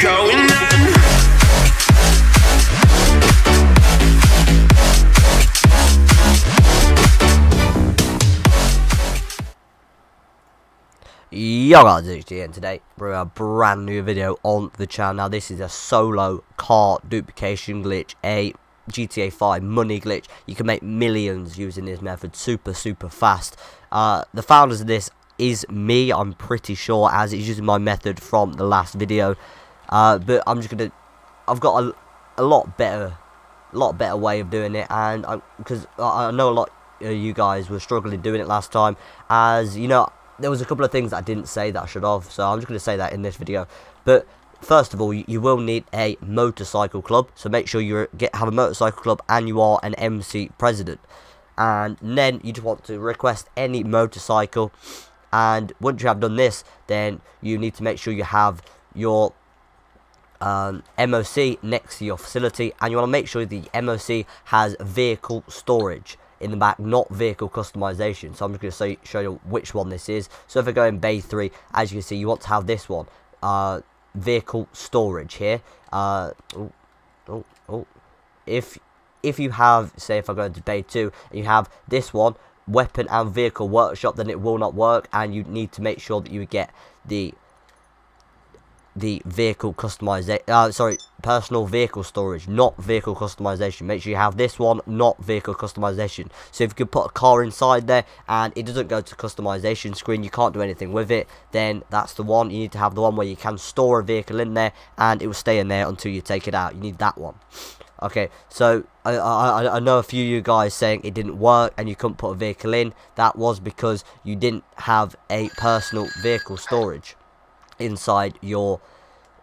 going on. Yo guys, it's HazzaHD, and today we're a brand new video on the channel. Now this is a solo car duplication glitch, a GTA 5 money glitch. You can make millions using this method super fast. The founders of this is me, I'm pretty sure, as it's using my method from the last video. But I've got a lot better way of doing it, and because I know a lot of you guys were struggling doing it last time, as you know. There was a couple of things that I didn't say that I should have, so I'm just going to say that in this video. But first of all, you will need a motorcycle club, so make sure you have a motorcycle club and you are an MC president. And then you just want to request any motorcycle, and once you have done this, then you need to make sure you have your MOC next to your facility, and you want to make sure the MOC has vehicle storage in the back, not vehicle customization. So I'm just going to show you which one this is. So if I go in Bay 3, as you can see, you want to have this one, vehicle storage here. If you have, say if I go into Bay 2 and you have this one, weapon and vehicle workshop, then it will not work, and you need to make sure that you get the vehicle customization, personal vehicle storage, not vehicle customization. Make sure you have this one, not vehicle customization. So if you could put a car inside there and it doesn't go to customization screen, you can't do anything with it, then that's the one. You need to have the one where you can store a vehicle in there and it will stay in there until you take it out. You need that one. Okay, so I know a few of you guys saying it didn't work and you couldn't put a vehicle in. That was because you didn't have a personal vehicle storage inside your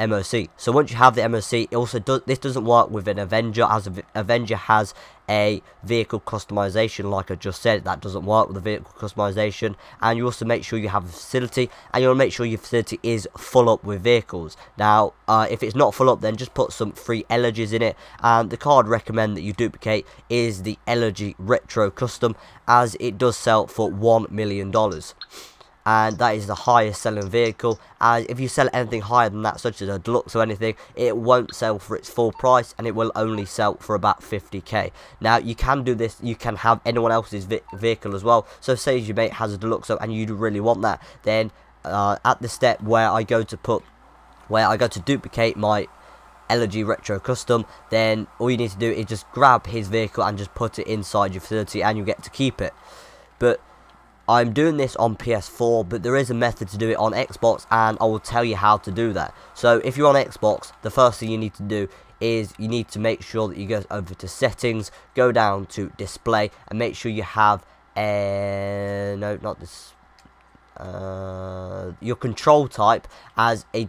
MOC. So once you have the MOC, it also this doesn't work with an Avenger, as Avenger has a vehicle customization. Like I just said, that doesn't work with the vehicle customization. And you also make sure you have a facility, and you want to make sure your facility is full up with vehicles. Now if it's not full up, then just put some free elegies in it, and the car I'd recommend that you duplicate is the Elegy Retro Custom, as it does sell for $1 million. And that is the highest selling vehicle. And if you sell anything higher than that, such as a deluxe or anything, it won't sell for its full price, and it will only sell for about 50k. Now you can do this, you can have anyone else's vehicle as well. So say your mate has a deluxe and you really want that, then at the step where I go to duplicate my Elegy Retro Custom, then all you need to do is just grab his vehicle and just put it inside your facility, and you get to keep it. But I'm doing this on PS4, but there is a method to do it on Xbox, and I will tell you how to do that. So if you're on Xbox, the first thing you need to do is you need to make sure that you go over to settings, go down to display, and make sure you have no, not this, your control type as a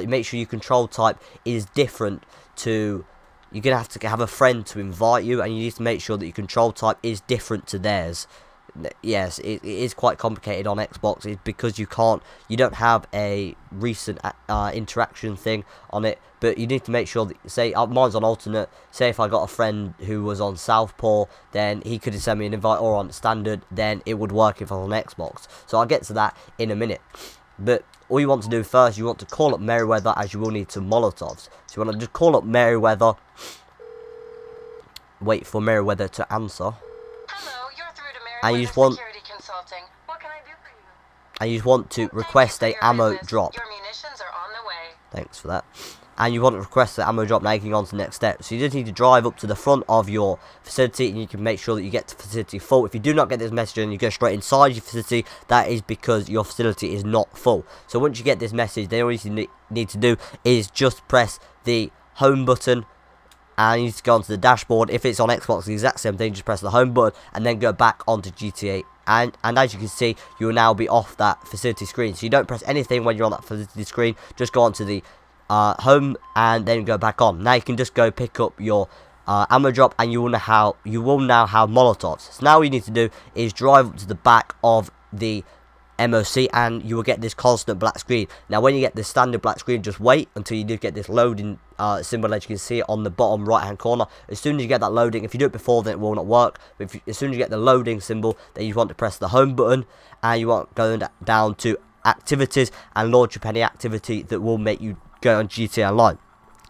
make sure your control type is different to. You're gonna have to have a friend to invite you, and you need to make sure that your control type is different to theirs. Yes, it is quite complicated on Xbox. It's because you don't have a recent interaction thing on it, but you need to make sure that, say mine's on alternate. Say if I got a friend who was on Southpaw, then he could send me an invite, or on standard, then it would work if I was on Xbox. So I'll get to that in a minute. But all you want to do first, you want to call up Merryweather, as you will need some molotovs. So you want to just call up Merryweather, wait for Merryweather to answer. And you just want, to request a ammo drop. Your munitions are on the way. Thanks for that. And you want to request the ammo drop. Now you can go on to the next step. So you just need to drive up to the front of your facility, and you can make sure that you get the facility full. If you do not get this message and you go straight inside your facility, that is because your facility is not full. So once you get this message, then all you need to do is just press the home button, and you need to go onto the dashboard. If it's on Xbox, the exact same thing, just press the home button and then go back onto GTA. And as you can see, you will now be off that facility screen. So you don't press anything when you're on that facility screen. Just go onto the home and then go back on. Now you can just go pick up your ammo drop, and you will now have molotovs. So now all you need to do is drive up to the back of the MOC, and you will get this constant black screen. Now when you get this standard black screen, just wait until you do get this loading symbol, as you can see on the bottom right hand corner. As soon as you get that loading, if you do it before, then it will not work, but as soon as you get the loading symbol, then you want to press the home button, and you want going down to activities and launch up any activity that will make you go on GTA Online.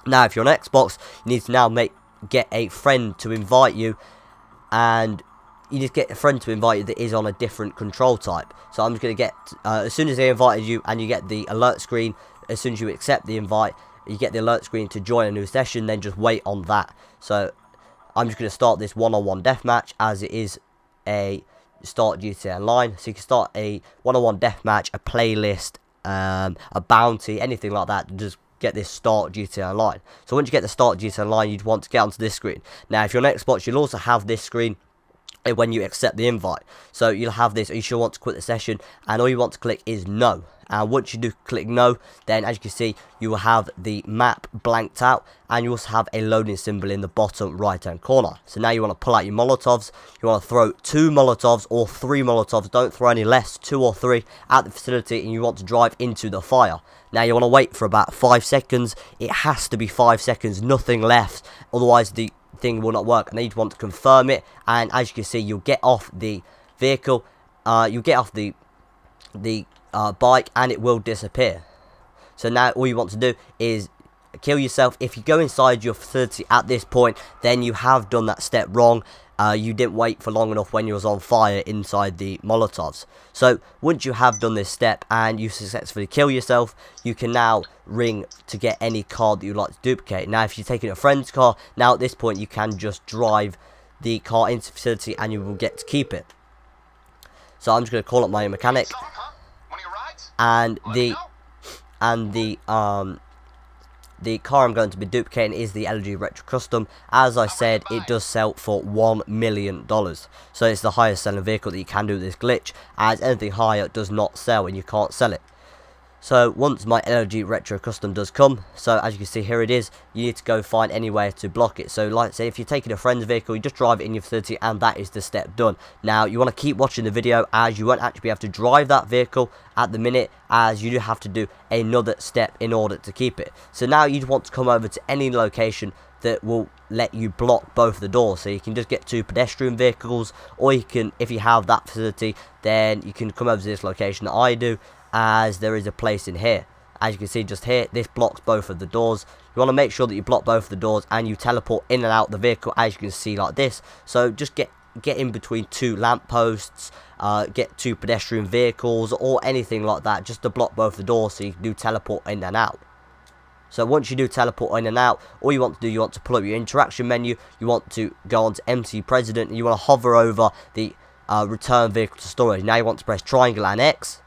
Now, if you're on Xbox, you need to now get a friend to invite you, and you just get a friend to invite you that is on a different control type. So I'm just going to get, as soon as they invited you and you get the alert screen, as soon as you accept the invite, you get the alert screen to join a new session, then just wait on that. So I'm just going to start this one-on-one deathmatch, as it is a start GTA Online. So you can start a one-on-one deathmatch, a playlist, a bounty, anything like that. Just get this start GTA Online. So once you get the start GTA Online, you'd want to get onto this screen. Now, if you're on Xbox, you'll also have this screen when you accept the invite. So you'll have this, you should want to quit the session, and all you want to click is no. And once you do click no, then as you can see, you will have the map blanked out, and you also have a loading symbol in the bottom right hand corner. So now you want to pull out your molotovs. You want to throw 2 molotovs or 3 molotovs, don't throw any less, 2 or 3 at the facility, and you want to drive into the fire. Now you want to wait for about 5 seconds. It has to be 5 seconds, nothing left, otherwise the thing will not work. And then you want to confirm it, and as you can see, you'll get off the vehicle, you'll get off the bike, and it will disappear. So now all you want to do is kill yourself. If you go inside your facility at this point, then you have done that step wrong. You didn't wait for long enough when you was on fire inside the molotovs. So once you have done this step and you successfully kill yourself, you can now ring to get any car that you'd like to duplicate. Now, if you're taking a friend's car, now at this point you can just drive the car into the facility and you will get to keep it. So I'm just going to call up my mechanic, and the car I'm going to be duplicating is the LG Retro Custom. As I said, it does sell for $1 million. So it's the highest selling vehicle that you can do with this glitch, as anything higher does not sell and you can't sell it. So once my LG Retro Custom does come, so as you can see here it is, you need to go find anywhere to block it. So like I say, if you're taking a friend's vehicle, you just drive it in your facility, and that is the step done. Now you want to keep watching the video, as you won't actually be able to drive that vehicle at the minute, as you do have to do another step in order to keep it. So now you'd want to come over to any location that will let you block both the doors. So you can just get 2 pedestrian vehicles, or you can, if you have that facility, then you can come over to this location that I do, as there is a place in here. As you can see just here, this blocks both of the doors. You want to make sure that you block both of the doors and you teleport in and out the vehicle, as you can see like this. So just get in between 2 lampposts, get 2 pedestrian vehicles or anything like that, just to block both the doors so you can do teleport in and out. So once you do teleport in and out, all you want to do, you want to pull up your interaction menu, you want to go on to MC President, and you want to hover over the return vehicle to storage. Now you want to press triangle and X,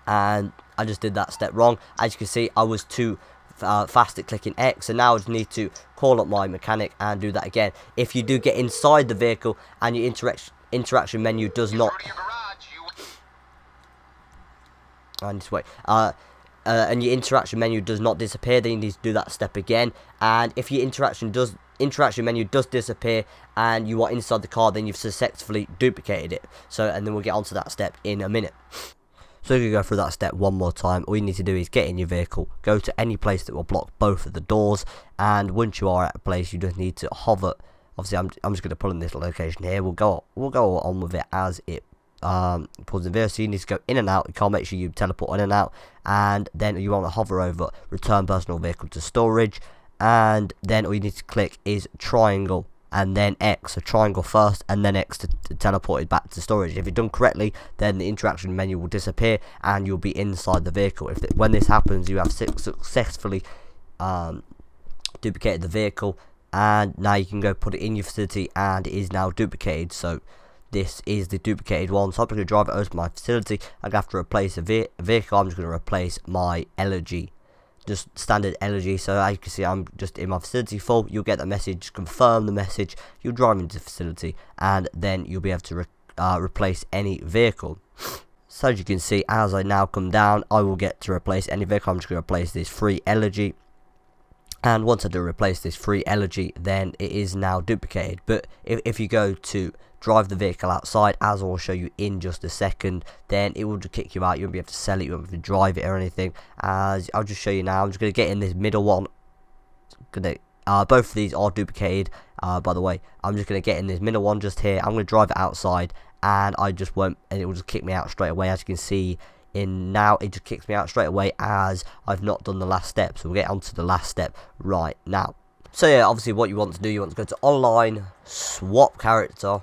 and I just did that step wrong. As you can see, I was too fast at clicking X, and now I just need to call up my mechanic and do that again. If you do get inside the vehicle and your interaction menu does not, I need to wait, and your interaction menu does not disappear, then you need to do that step again. And if your interaction menu does disappear and you are inside the car, then you've successfully duplicated it. So, and then we'll get onto that step in a minute. So you can go through that step one more time. All you need to do is get in your vehicle, go to any place that will block both of the doors, and once you are at a place, you just need to hover. Obviously, I'm just going to pull in this location here. We'll go on with it as it pulls in there. So you need to go in and out. You can't make sure you teleport in and out, and then you want to hover over return personal vehicle to storage, and then all you need to click is triangle and then X. So triangle first and then X to teleport it back to storage. If it's done correctly, then the interaction menu will disappear and you'll be inside the vehicle. When this happens, you have successfully duplicated the vehicle, and now you can go put it in your facility, and it is now duplicated. So this is the duplicated one. So I'm going to drive it over to my facility. I'm going to have to replace a vehicle. I'm just going to replace my LG, just standard LG. So as you can see, I'm just in my facility full. You'll get the message, confirm the message, you'll drive into the facility, and then you'll be able to replace any vehicle. So as you can see, as I now come down, I will get to replace any vehicle. I'm just going to replace this free LG, and once I do replace this free LG, then it is now duplicated. But if you go to drive the vehicle outside, as I'll show you in just a second, then it will just kick you out. You won't be able to sell it, you won't be able to drive it or anything. As I'll just show you now, I'm just going to get in this middle one. Both of these are duplicated, by the way. I'm just going to get in this middle one just here. I'm going to drive it outside, and I just won't, and it will just kick me out straight away. As you can see, in now, it just kicks me out straight away as I've not done the last step. So we'll get on to the last step right now. So yeah, obviously what you want to do, you want to go to online, swap character,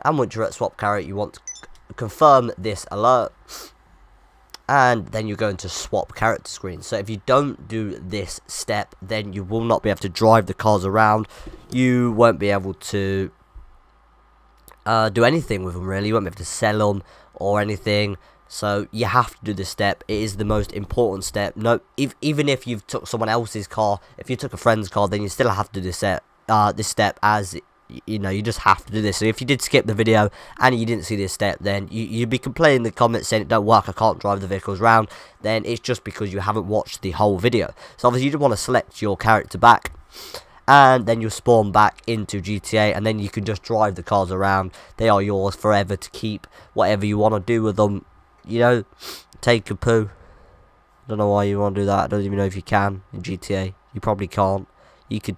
and once you're at swap character, you want to confirm this alert, and then you're going to swap character screen. So if you don't do this step, then you will not be able to drive the cars around. You won't be able to do anything with them, really. You won't be able to sell them or anything. So you have to do this step. It is the most important step. No, even if you've took someone else's car, if you took a friend's car, then you still have to do this step, as you know, you just have to do this. So if you did skip the video and you didn't see this step, then you'd be complaining in the comments saying it don't work, I can't drive the vehicles around. Then it's just because you haven't watched the whole video. So obviously you just want to select your character back, and then you'll spawn back into GTA, and then you can just drive the cars around. They are yours forever to keep. Whatever you want to do with them, you know, take a poo. Don't know why you want to do that. I don't even know if you can in GTA. You probably can't. You could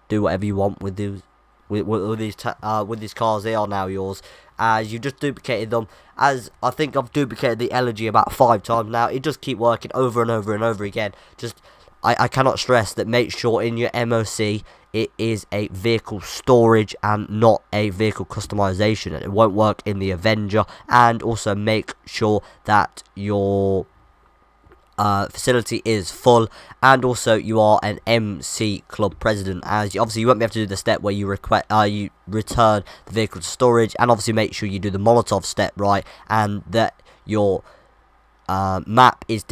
do whatever you want with these with these cars. They are now yours, as you just duplicated them. As I think I've duplicated the Elegy about 5 times now. It just keep working over and over and over again. Just I cannot stress that. Make sure in your MOC it is a vehicle storage and not a vehicle customization. It won't work in the Avenger. And also make sure that your facility is full, and also you are an MC club president, as obviously you won't be able to do the step where you you return the vehicle to storage. And obviously make sure you do the molotov step right, and that your map is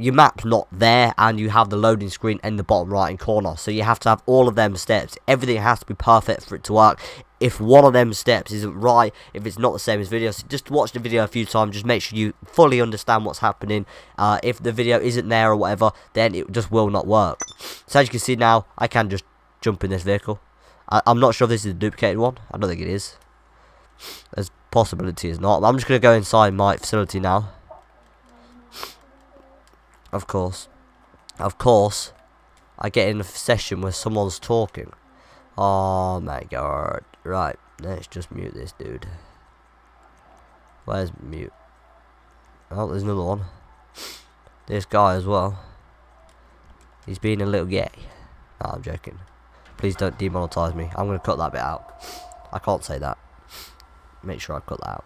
your map's not there, and you have the loading screen in the bottom right hand corner. So you have to have all of them steps. Everything has to be perfect for it to work. If one of them steps isn't right, if it's not the same as video, so just watch the video a few times, just make sure you fully understand what's happening. If the video isn't there or whatever, then it just will not work. So as you can see now, I can just jump in this vehicle. I'm not sure if this is a duplicated one. I don't think it is. There's possibility it's not. I'm just going to go inside my facility now. Of course, I get in a session where someone's talking. Oh my god. Right, let's just mute this dude. Where's mute? Oh, there's another one. This guy as well. He's being a little gay. No, I'm joking. Please don't demonetize me. I'm going to cut that bit out. I can't say that. Make sure I cut that out.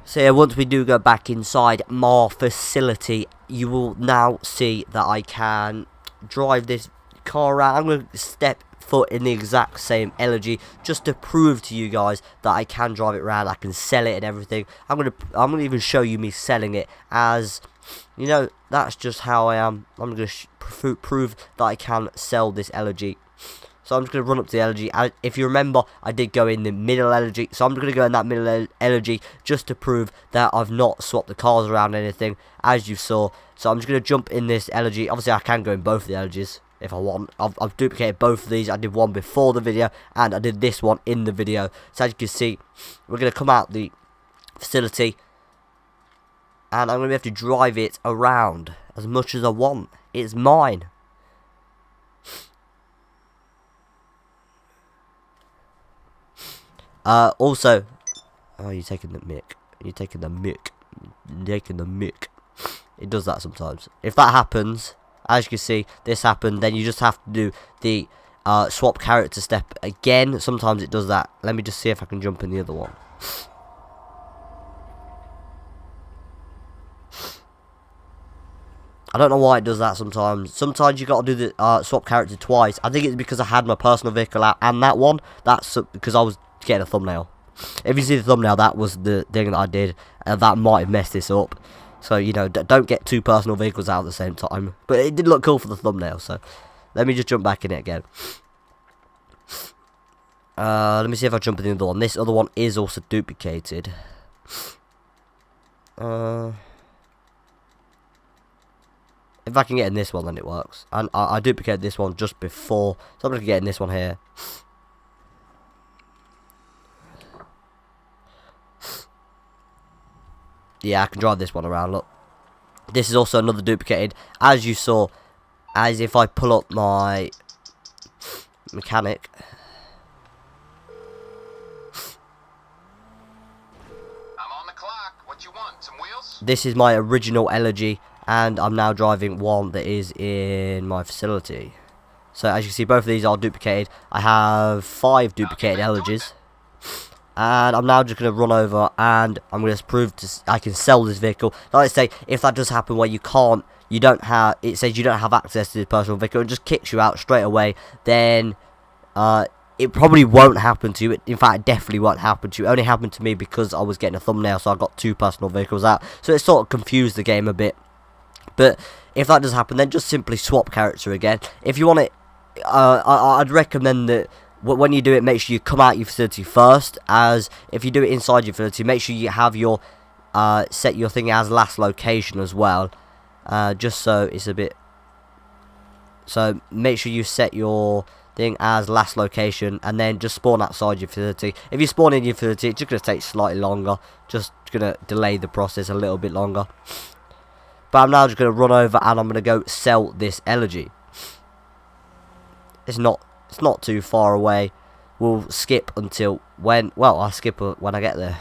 So yeah, once we do go back inside my facility, you will now see that I can drive this car around. I'm going to step foot in the exact same Elegy just to prove to you guys that I can drive it around. I can sell it and everything. I'm gonna even show you me selling it, as you know, that's just how I am. I'm going to prove that I can sell this Elegy. So I'm just going to run up to the Elegy. If you remember, I did go in the middle Elegy. So I'm going to go in that middle Elegy just to prove that I've not swapped the cars around anything, as you saw. So I'm just going to jump in this Elegy. Obviously, I can go in both of the Elegies if I want. I've duplicated both of these. I did one before the video, and I did this one in the video. So as you can see, we're going to come out the facility, and I'm going to have to drive it around as much as I want. It's mine. Also, oh, you're taking the mic. You're taking the mic. You're taking the mic. It does that sometimes. If that happens, as you can see, this happened, then you just have to do the swap character step again. Sometimes it does that. Let me just see if I can jump in the other one. I don't know why it does that sometimes. Sometimes you got to do the swap character twice. I think it's because I had my personal vehicle out and that one. That's because I was getting a thumbnail. If you see the thumbnail, that was the thing that I did, and that might have messed this up. So, you know, don't get 2 personal vehicles out at the same time. But it did look cool for the thumbnail, so let me just jump back in it again. Let me see if I jump in the other one. This other one is also duplicated. If I can get in this one, then it works. And I duplicated this one just before, so I'm going to get in this one here. Yeah, I can drive this one around, look. This is also another duplicated, as you saw, as if I pull up my mechanic. This is my original Elegy, and I'm now driving one that is in my facility. So as you can see, both of these are duplicated. I have 5 duplicated Elegies, and I'm now just going to run over, and I'm going to prove I can sell this vehicle. Like I say, if that does happen where it says you don't have access to this personal vehicle and just kicks you out straight away, then it probably won't happen to you. In fact, it definitely won't happen to you. It only happened to me because I was getting a thumbnail, so I got 2 personal vehicles out. So it sort of confused the game a bit. But if that does happen, then just simply swap character again. If you want it, I'd recommend that when you do it, make sure you come out your facility first. As if you do it inside your facility, make sure you have your set your thing as last location as well. Just so it's a bit. So make sure you set your thing as last location, and then just spawn outside your facility. If you spawn in your facility, it's just going to take slightly longer. Just going to delay the process a little bit longer. But I'm now just going to run over, and I'm going to go sell this Elegy. It's not too far away. We'll skip until when. Well, I'll skip when I get there.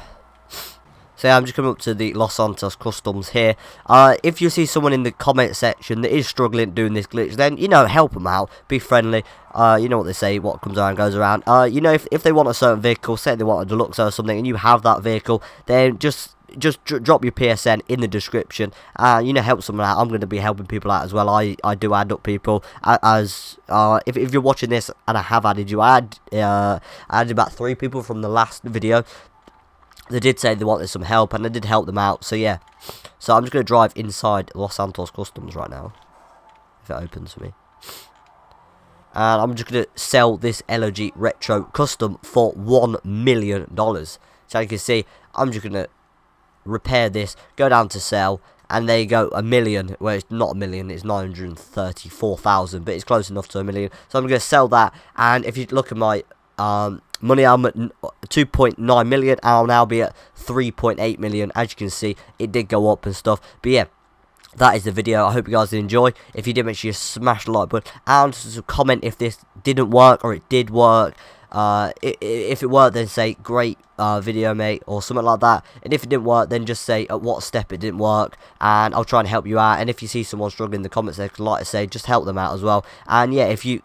So yeah, I'm just coming up to the Los Santos Customs here. If you see someone in the comment section that is struggling doing this glitch, then, you know, help them out. Be friendly. You know what they say, what comes around goes around. You know, if they want a certain vehicle, say they want a deluxe or something, and you have that vehicle, then just drop your PSN in the description. You know, help someone out. I'm going to be helping people out as well. I do add up people. If you're watching this and I have added you, I added about 3 people from the last video. They did say they wanted some help, and I did help them out. So yeah, so I'm just going to drive inside Los Santos Customs right now, if it opens for me. And I'm just going to sell this Elegy Retro Custom for $1 million. So you can see, I'm just going to repair this, go down to sell, and there you go, $1 million. Well, it's not $1 million, it's 934,000, but it's close enough to $1 million. So I'm going to sell that, and if you look at my money, I'm at 2.9 million. I'll now be at 3.8 million. As you can see, it did go up and stuff. But yeah, that is the video. I hope you guys did enjoy. If you did, make sure you smash the like button and comment if this didn't work or it did work. If it worked, then say great video, mate, or something like that. And if it didn't work, then just say at what step it didn't work, and I'll try and help you out. And if you see someone struggling in the comments section, like I say, just help them out as well. And yeah, if you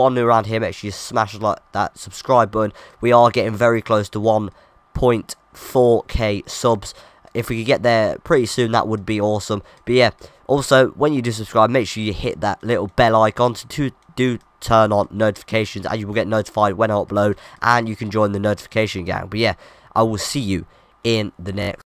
are new around here, make sure you smash that subscribe button. We are getting very close to 1.4k subs. If we could get there pretty soon, that would be awesome. But yeah, also, when you do subscribe, make sure you hit that little bell icon to turn on notifications, and you will get notified when I upload, and you can join the notification gang. But yeah, I will see you in the next